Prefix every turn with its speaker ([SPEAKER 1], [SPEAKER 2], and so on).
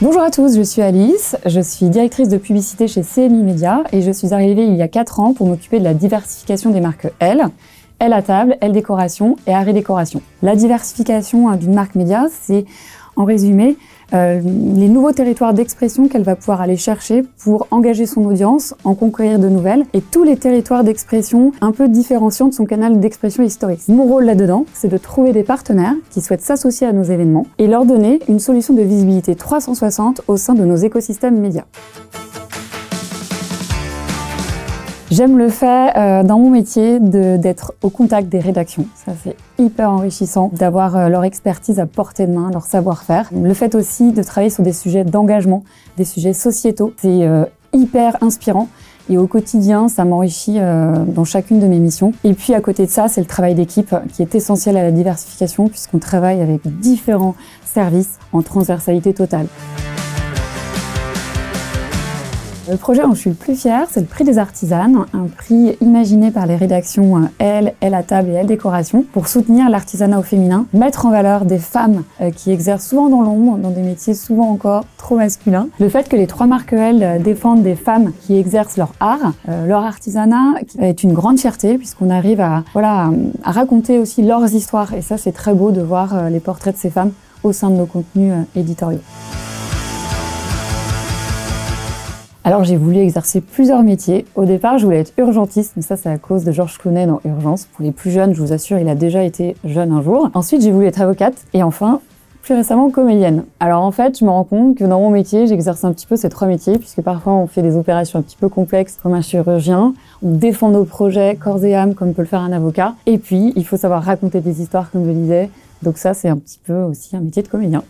[SPEAKER 1] Bonjour à tous, je suis Alice, je suis directrice de publicité chez CMI Média et je suis arrivée il y a 4 ans pour m'occuper de la diversification des marques Elle à table, Elle décoration et Harry décoration. La diversification d'une marque média, c'est en résumé les nouveaux territoires d'expression qu'elle va pouvoir aller chercher pour engager son audience, en conquérir de nouvelles et tous les territoires d'expression un peu différenciants de son canal d'expression historique. Mon rôle là-dedans, c'est de trouver des partenaires qui souhaitent s'associer à nos événements et leur donner une solution de visibilité 360 au sein de nos écosystèmes médias. J'aime le fait dans mon métier d'être au contact des rédactions. Ça, c'est hyper enrichissant d'avoir leur expertise à portée de main, leur savoir-faire. Le fait aussi de travailler sur des sujets d'engagement, des sujets sociétaux, c'est hyper inspirant. Et au quotidien, ça m'enrichit dans chacune de mes missions. Et puis à côté de ça, c'est le travail d'équipe qui est essentiel à la diversification puisqu'on travaille avec différents services en transversalité totale. Le projet dont je suis le plus fière, c'est le prix des artisanes, un prix imaginé par les rédactions Elle à table et Elle décoration pour soutenir l'artisanat au féminin, mettre en valeur des femmes qui exercent souvent dans l'ombre, dans des métiers souvent encore trop masculins. Le fait que les 3 marques Elle défendent des femmes qui exercent leur art, leur artisanat est une grande fierté puisqu'on arrive à raconter aussi leurs histoires et ça c'est très beau de voir les portraits de ces femmes au sein de nos contenus éditoriaux. Alors j'ai voulu exercer plusieurs métiers. Au départ, je voulais être urgentiste, mais ça c'est à cause de Georges Clooney dans Urgence. Pour les plus jeunes, je vous assure, il a déjà été jeune un jour. Ensuite, j'ai voulu être avocate et enfin, plus récemment, comédienne. Alors en fait, je me rends compte que dans mon métier, j'exerce un petit peu ces 3 métiers, puisque parfois on fait des opérations un petit peu complexes comme un chirurgien, on défend nos projets corps et âme comme peut le faire un avocat, et puis il faut savoir raconter des histoires comme je le disais. Donc ça, c'est un petit peu aussi un métier de comédien.